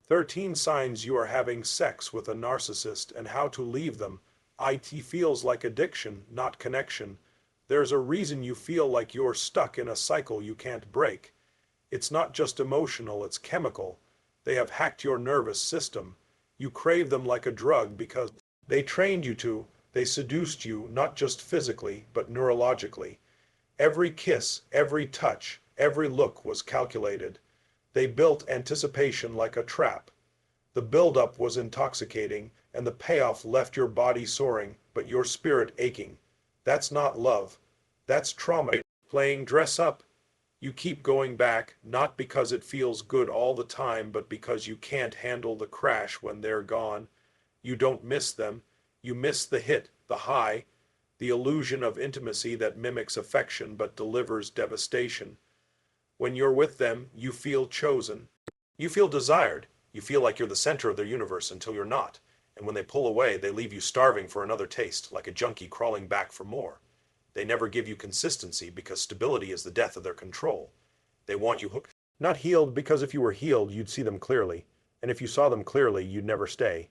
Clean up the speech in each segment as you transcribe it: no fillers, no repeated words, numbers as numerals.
13 signs you are having sex with a narcissist and how to leave them. It feels like addiction, not connection. There's a reason you feel like you're stuck in a cycle you can't break. It's not just emotional, it's chemical. They have hacked your nervous system. You crave them like a drug because they trained you to. They seduced you, not just physically, but neurologically. Every kiss, every touch, every look was calculated. They built anticipation like a trap. The buildup was intoxicating, and the payoff left your body soaring, but your spirit aching. That's not love. That's trauma. Playing dress up. You keep going back, not because it feels good all the time, but because you can't handle the crash when they're gone. You don't miss them. You miss the hit, the high, the illusion of intimacy that mimics affection but delivers devastation. When you're with them, you feel chosen. You feel desired. You feel like you're the center of their universe until you're not. And when they pull away, they leave you starving for another taste, like a junkie crawling back for more. They never give you consistency because stability is the death of their control. They want you hooked, not healed, because if you were healed, you'd see them clearly. And if you saw them clearly, you'd never stay.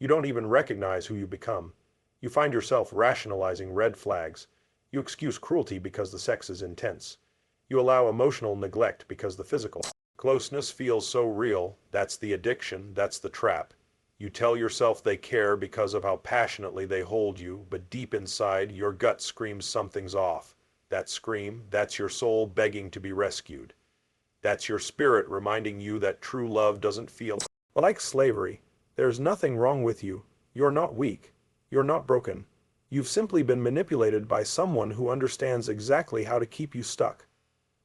You don't even recognize who you become. You find yourself rationalizing red flags. You excuse cruelty because the sex is intense. You allow emotional neglect because the physical closeness feels so real. That's the addiction, that's the trap. You tell yourself they care because of how passionately they hold you, but deep inside, your gut screams something's off. That scream, that's your soul begging to be rescued. That's your spirit reminding you that true love doesn't feel like slavery. There's nothing wrong with you. You're not weak. You're not broken. You've simply been manipulated by someone who understands exactly how to keep you stuck.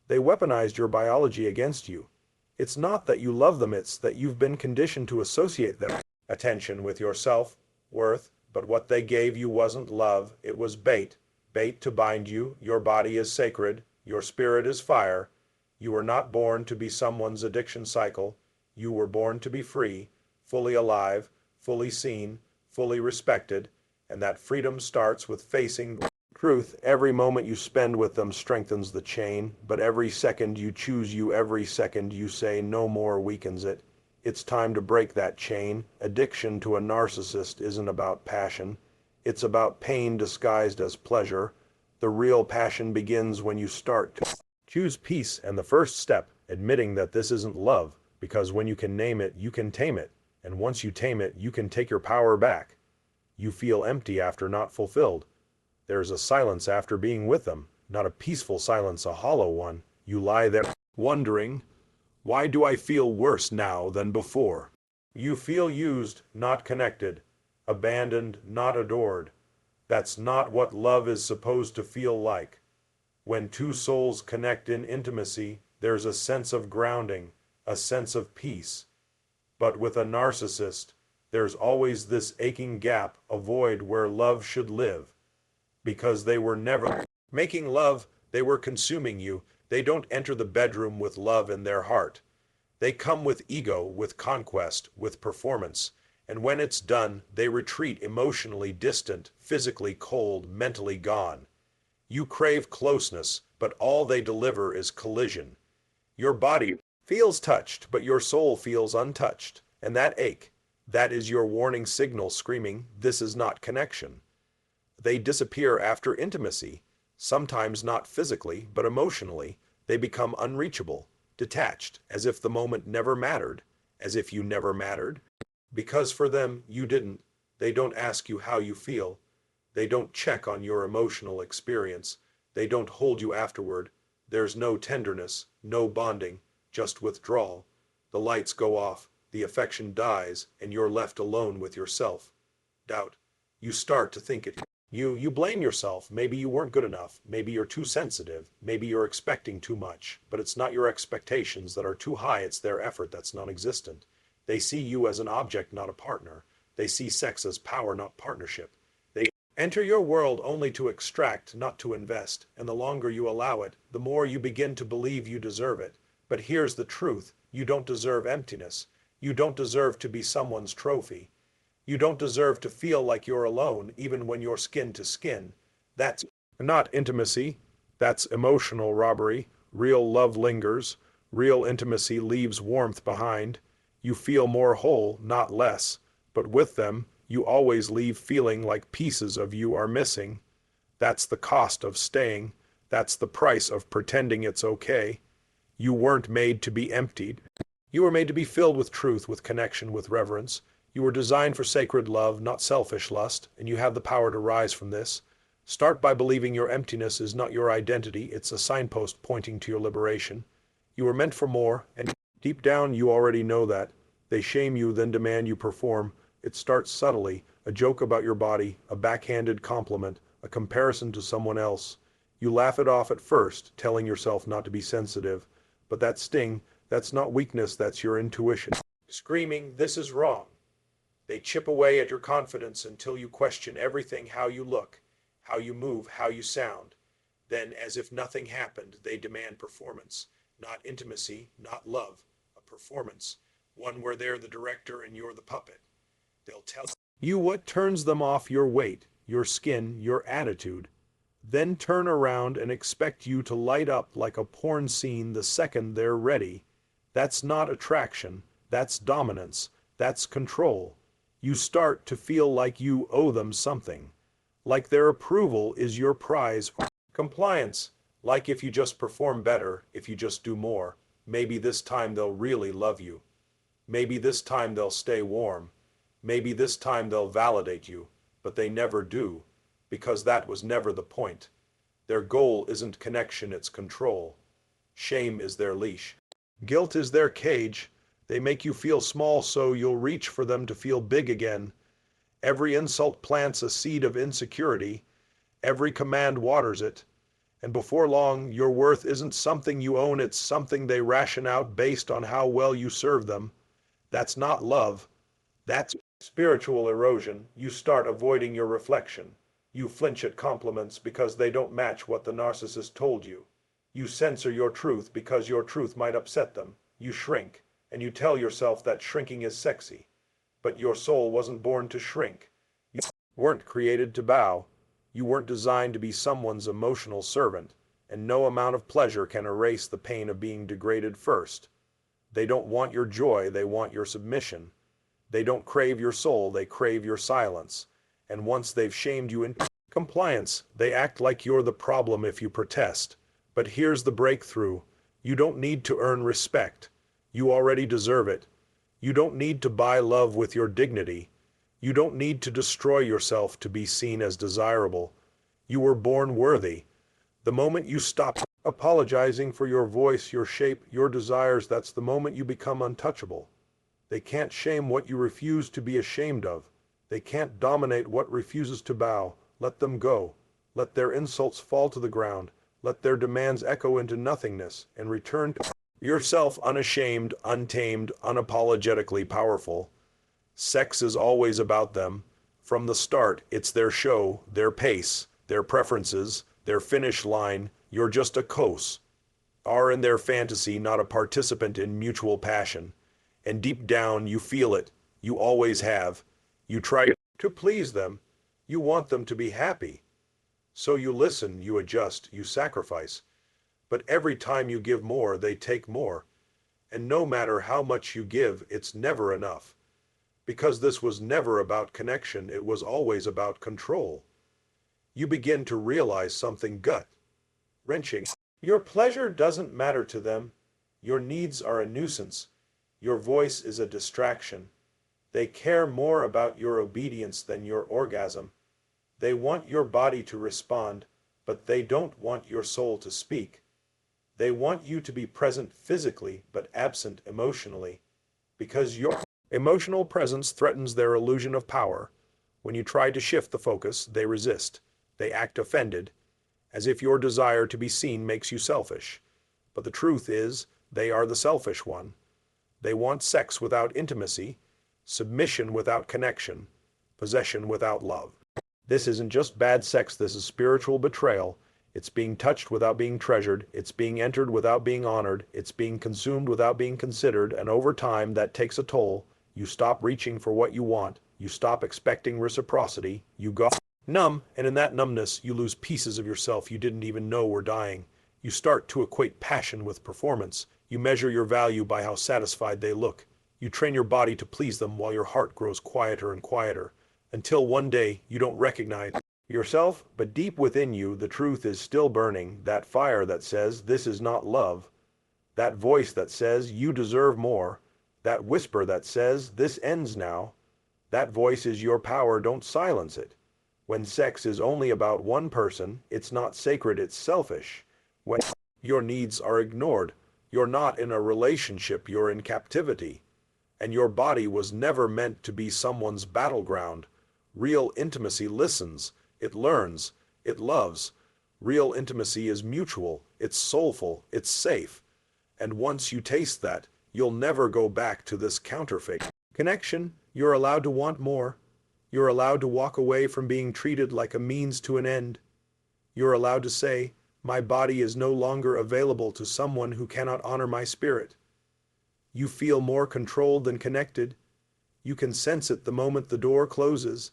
They weaponized your biology against you. It's not that you love them, it's that you've been conditioned to associate their attention with your self-worth, but what they gave you wasn't love, it was bait. Bait to bind you. Your body is sacred. Your spirit is fire. You were not born to be someone's addiction cycle. You were born to be free, fully alive, fully seen, fully respected, and that freedom starts with facing truth. Every moment you spend with them strengthens the chain, but every second you choose you, every second you say no more weakens it. It's time to break that chain. Addiction to a narcissist isn't about passion. It's about pain disguised as pleasure. The real passion begins when you start to choose peace, and the first step, admitting that this isn't love, because when you can name it, you can tame it, and once you tame it, you can take your power back. You feel empty after not fulfilled. There's a silence after being with them, not a peaceful silence, a hollow one. You lie there wondering, why do I feel worse now than before? You feel used, not connected, abandoned, not adored. That's not what love is supposed to feel like. When two souls connect in intimacy, there's a sense of grounding, a sense of peace. But with a narcissist, there's always this aching gap, a void where love should live. Because they were never making love, they were consuming you. They don't enter the bedroom with love in their heart. They come with ego, with conquest, with performance. And when it's done, they retreat emotionally distant, physically cold, mentally gone. You crave closeness, but all they deliver is collision. Your body feels touched, but your soul feels untouched. And that ache, that is your warning signal screaming, this is not connection. They disappear after intimacy, sometimes not physically, but emotionally. They become unreachable, detached, as if the moment never mattered, as if you never mattered. Because for them, you didn't. They don't ask you how you feel. They don't check on your emotional experience. They don't hold you afterward. There's no tenderness, no bonding, just withdrawal. The lights go off, the affection dies, and you're left alone with yourself. Doubt. You start to think it. You blame yourself. Maybe you weren't good enough. Maybe you're too sensitive. Maybe you're expecting too much. But it's not your expectations that are too high. It's their effort that's non-existent. They see you as an object, not a partner. They see sex as power, not partnership. They enter your world only to extract, not to invest. And the longer you allow it, the more you begin to believe you deserve it. But here's the truth. You don't deserve emptiness. You don't deserve to be someone's trophy. You don't deserve to feel like you're alone, even when you're skin to skin. That's not intimacy. That's emotional robbery. Real love lingers. Real intimacy leaves warmth behind. You feel more whole, not less, but with them, you always leave feeling like pieces of you are missing. That's the cost of staying. That's the price of pretending it's okay. You weren't made to be emptied. You were made to be filled with truth, with connection, with reverence. You were designed for sacred love, not selfish lust, and you have the power to rise from this. Start by believing your emptiness is not your identity, it's a signpost pointing to your liberation. You were meant for more, and deep down you already know that. They shame you, then demand you perform. It starts subtly, a joke about your body, a backhanded compliment, a comparison to someone else. You laugh it off at first, telling yourself not to be sensitive. But that sting, that's not weakness, that's your intuition. Screaming, "This is wrong." They chip away at your confidence until you question everything: how you look, how you move, how you sound. Then, as if nothing happened, they demand performance. Not intimacy, not love, a performance. One where they're the director and you're the puppet. They'll tell you what turns them off: your weight, your skin, your attitude. Then turn around and expect you to light up like a porn scene the second they're ready. That's not attraction, that's dominance, that's control. You start to feel like you owe them something, like their approval is your prize. Compliance, like if you just perform better, if you just do more, maybe this time they'll really love you. Maybe this time they'll stay warm. Maybe this time they'll validate you, but they never do, because that was never the point. Their goal isn't connection, it's control. Shame is their leash. Guilt is their cage. They make you feel small so you'll reach for them to feel big again. Every insult plants a seed of insecurity. Every command waters it. And before long, your worth isn't something you own, it's something they ration out based on how well you serve them. That's not love. That's spiritual erosion. You start avoiding your reflection. You flinch at compliments because they don't match what the narcissist told you. You censor your truth because your truth might upset them. You shrink, and you tell yourself that shrinking is sexy. But your soul wasn't born to shrink. You weren't created to bow. You weren't designed to be someone's emotional servant, and no amount of pleasure can erase the pain of being degraded first. They don't want your joy, they want your submission. They don't crave your soul, they crave your silence. And once they've shamed you into compliance, they act like you're the problem if you protest. But here's the breakthrough. You don't need to earn respect. You already deserve it. You don't need to buy love with your dignity. You don't need to destroy yourself to be seen as desirable. You were born worthy. The moment you stop apologizing for your voice, your shape, your desires, that's the moment you become untouchable. They can't shame what you refuse to be ashamed of. They can't dominate what refuses to bow. Let them go. Let their insults fall to the ground. Let their demands echo into nothingness, and return to yourself unashamed, untamed, unapologetically powerful. Sex is always about them. From the start, it's their show, their pace, their preferences, their finish line. You're just a coast. Are in their fantasy, not a participant in mutual passion. And deep down, you feel it. You always have. You try to please them. You want them to be happy. So you listen, you adjust, you sacrifice. But every time you give more, they take more. And no matter how much you give, it's never enough. Because this was never about connection, it was always about control. You begin to realize something gut-wrenching. Your pleasure doesn't matter to them. Your needs are a nuisance. Your voice is a distraction. They care more about your obedience than your orgasm. They want your body to respond, but they don't want your soul to speak. They want you to be present physically, but absent emotionally, because your emotional presence threatens their illusion of power. When you try to shift the focus, they resist. They act offended, as if your desire to be seen makes you selfish. But the truth is, they are the selfish one. They want sex without intimacy, submission without connection, possession without love. This isn't just bad sex, this is spiritual betrayal. It's being touched without being treasured. It's being entered without being honored. It's being consumed without being considered. And over time, that takes a toll. You stop reaching for what you want. You stop expecting reciprocity. You go numb, and in that numbness, you lose pieces of yourself you didn't even know were dying. You start to equate passion with performance. You measure your value by how satisfied they look. You train your body to please them while your heart grows quieter and quieter, until one day you don't recognize yourself, but deep within you the truth is still burning, that fire that says this is not love, that voice that says you deserve more, that whisper that says this ends now. That voice is your power, don't silence it. When sex is only about one person, it's not sacred, it's selfish. When your needs are ignored, you're not in a relationship, you're in captivity. And your body was never meant to be someone's battleground. Real intimacy listens, it learns, it loves. Real intimacy is mutual, it's soulful, it's safe. And once you taste that, you'll never go back to this counterfeit connection. You're allowed to want more. You're allowed to walk away from being treated like a means to an end. You're allowed to say, my body is no longer available to someone who cannot honor my spirit. You feel more controlled than connected. You can sense it the moment the door closes.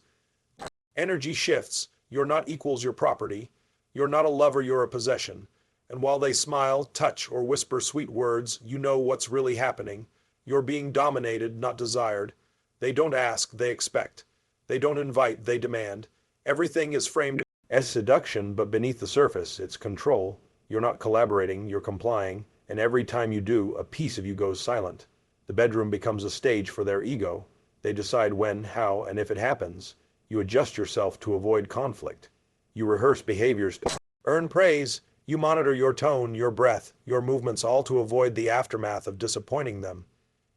Energy shifts. You're not equals your property. You're not a lover, you're a possession. And while they smile, touch, or whisper sweet words, you know what's really happening. You're being dominated, not desired. They don't ask, they expect. They don't invite, they demand. Everything is framed as seduction, but beneath the surface, it's control. You're not collaborating, you're complying, and every time you do, a piece of you goes silent. The bedroom becomes a stage for their ego. They decide when, how, and if it happens. You adjust yourself to avoid conflict. You rehearse behaviors to earn praise. You monitor your tone, your breath, your movements, all to avoid the aftermath of disappointing them.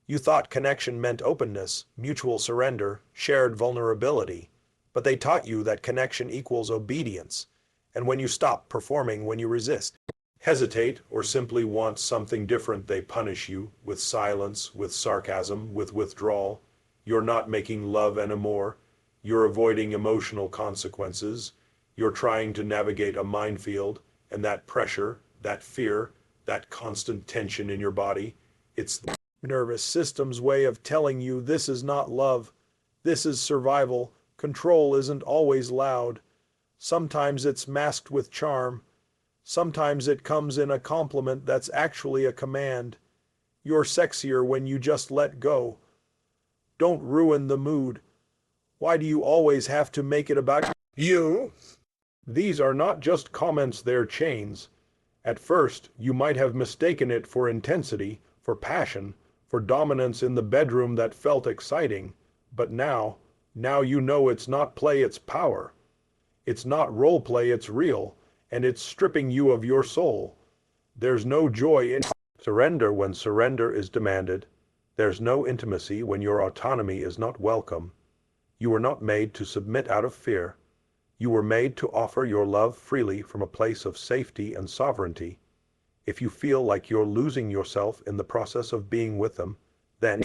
You thought connection meant openness, mutual surrender, shared vulnerability. But they taught you that connection equals obedience. And when you stop performing, when you resist, hesitate, or simply want something different, they punish you with silence, with sarcasm, with withdrawal. You're not making love anymore. You're avoiding emotional consequences. You're trying to navigate a minefield, and that pressure, that fear, that constant tension in your body, it's the nervous system's way of telling you this is not love. This is survival. Control isn't always loud. Sometimes it's masked with charm. Sometimes it comes in a compliment that's actually a command. You're sexier when you just let go. Don't ruin the mood. Why do you always have to make it about you? These are not just comments, they're chains. At first, you might have mistaken it for intensity, for passion, for dominance in the bedroom that felt exciting. But now you know it's not play, it's power. It's not role play, it's real, and it's stripping you of your soul. There's no joy in surrender when surrender is demanded. There's no intimacy when your autonomy is not welcome. You were not made to submit out of fear. You were made to offer your love freely from a place of safety and sovereignty. If you feel like you're losing yourself in the process of being with them, then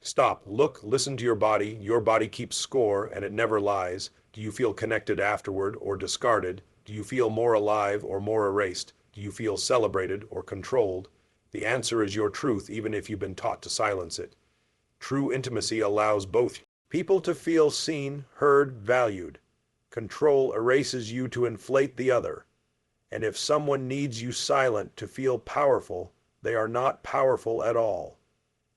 stop, look, listen to your body. Your body keeps score and it never lies. Do you feel connected afterward or discarded? Do you feel more alive or more erased? Do you feel celebrated or controlled? The answer is your truth, even if you've been taught to silence it. True intimacy allows both people to feel seen, heard, valued. Control erases you to inflate the other. And if someone needs you silent to feel powerful, they are not powerful at all.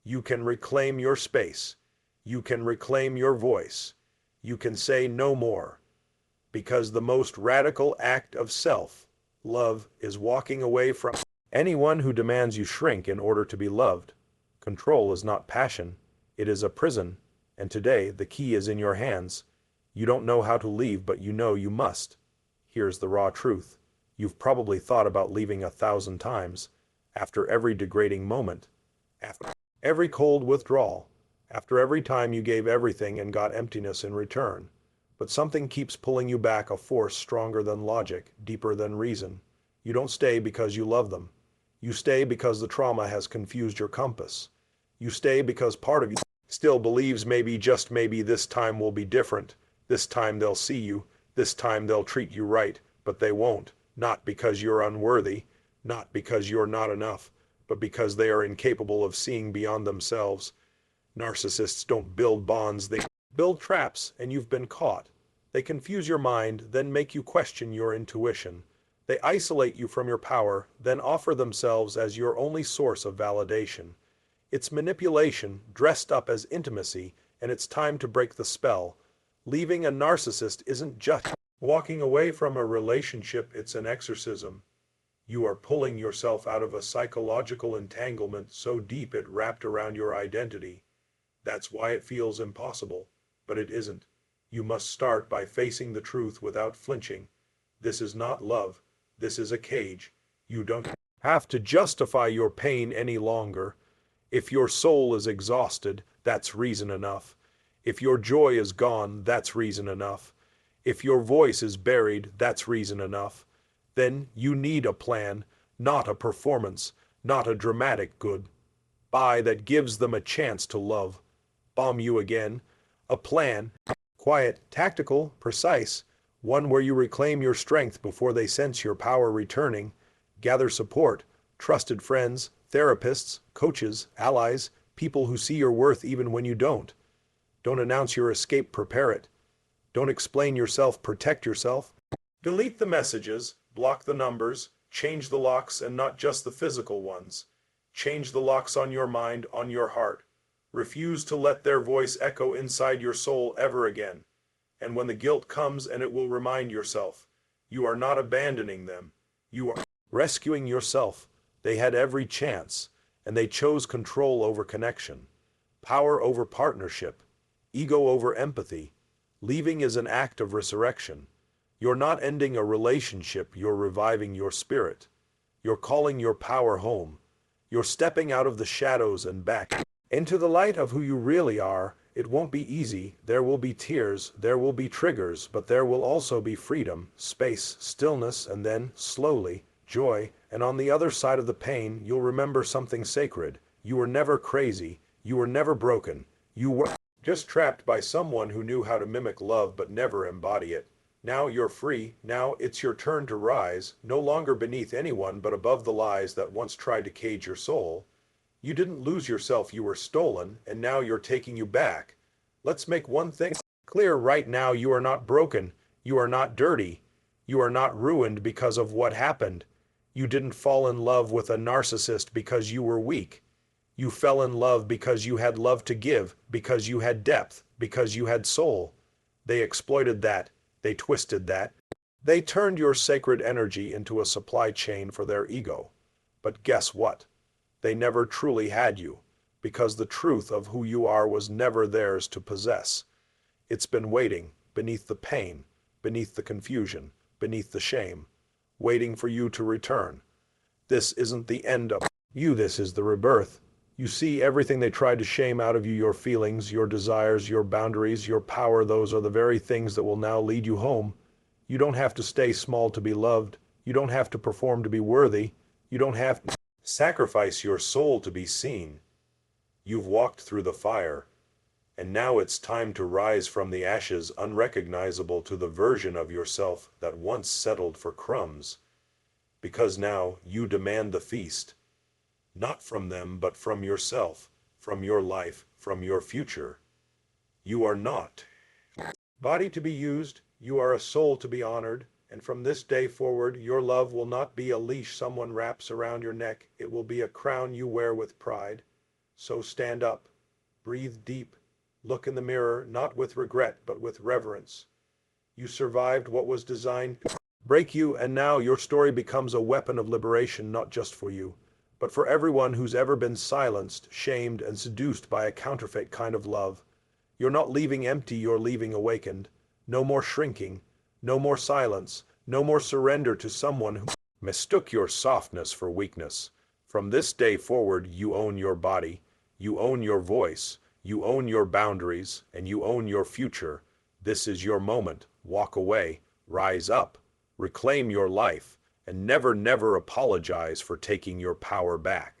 You can reclaim your space. You can reclaim your voice. You can say no more. Because the most radical act of self-love is walking away from anyone who demands you shrink in order to be loved. Control is not passion. It is a prison. And today, the key is in your hands. You don't know how to leave, but you know you must. Here's the raw truth. You've probably thought about leaving 1,000 times. After every degrading moment. After every cold withdrawal. After every time you gave everything and got emptiness in return. But something keeps pulling you back, a force stronger than logic, deeper than reason. You don't stay because you love them. You stay because the trauma has confused your compass. You stay because part of you still believes maybe, just maybe, this time will be different. This time they'll see you. This time they'll treat you right. But they won't. Not because you're unworthy. Not because you're not enough. But because they are incapable of seeing beyond themselves. Narcissists don't build bonds. They build traps, and you've been caught. They confuse your mind, then make you question your intuition. They isolate you from your power, then offer themselves as your only source of validation. It's manipulation dressed up as intimacy, and it's time to break the spell. Leaving a narcissist isn't just walking away from a relationship, it's an exorcism. You are pulling yourself out of a psychological entanglement so deep it wrapped around your identity. That's why it feels impossible, but it isn't. You must start by facing the truth without flinching. This is not love. This is a cage. You don't have to justify your pain any longer. If your soul is exhausted, that's reason enough. If your joy is gone, that's reason enough. If your voice is buried, that's reason enough. Then you need a plan, not a performance, not a dramatic goodbye that gives them a chance to love. Bomb you again. A plan, quiet, tactical, precise, one where you reclaim your strength before they sense your power returning. Gather support, trusted friends, therapists, coaches, allies, people who see your worth even when you don't. Don't announce your escape, prepare it. Don't explain yourself, protect yourself. Delete the messages, block the numbers, change the locks, and not just the physical ones. Change the locks on your mind, on your heart. Refuse to let their voice echo inside your soul ever again. And when the guilt comes, and it will remind yourself, you are not abandoning them. You are rescuing yourself. They had every chance, and they chose control over connection, power over partnership, ego over empathy. Leaving is an act of resurrection. You're not ending a relationship, you're reviving your spirit. You're calling your power home. You're stepping out of the shadows and back into the light of who you really are. It won't be easy. There will be tears, there will be triggers, but there will also be freedom, space, stillness, and then, slowly, joy. And on the other side of the pain, you'll remember something sacred. You were never crazy. You were never broken. You were just trapped by someone who knew how to mimic love but never embody it. Now you're free. Now it's your turn to rise, no longer beneath anyone but above the lies that once tried to cage your soul. You didn't lose yourself, you were stolen, and now you're taking you back. Let's make one thing clear right now: you are not broken. You are not dirty. You are not ruined because of what happened. You didn't fall in love with a narcissist because you were weak. You fell in love because you had love to give, because you had depth, because you had soul. They exploited that. They twisted that. They turned your sacred energy into a supply chain for their ego. But guess what? They never truly had you, because the truth of who you are was never theirs to possess. It's been waiting, beneath the pain, beneath the confusion, beneath the shame, waiting for you to return. This isn't the end of you, this is the rebirth. You see, everything they tried to shame out of you, your feelings, your desires, your boundaries, your power, those are the very things that will now lead you home. You don't have to stay small to be loved. You don't have to perform to be worthy. You don't have to sacrifice your soul to be seen. You've walked through the fire, and now it's time to rise from the ashes, unrecognizable to the version of yourself that once settled for crumbs. Because now you demand the feast. Not from them, but from yourself, from your life, from your future. You are not body to be used, you are a soul to be honored, and from this day forward, your love will not be a leash someone wraps around your neck, it will be a crown you wear with pride. So stand up, breathe deep, look in the mirror, not with regret, but with reverence. You survived what was designed to break you, and now your story becomes a weapon of liberation, not just for you, but for everyone who's ever been silenced, shamed, and seduced by a counterfeit kind of love. You're not leaving empty, you're leaving awakened. No more shrinking, no more silence, no more surrender to someone who mistook your softness for weakness. From this day forward, you own your body, you own your voice, you own your boundaries, and you own your future. This is your moment. Walk away, rise up, reclaim your life, and never, never apologize for taking your power back.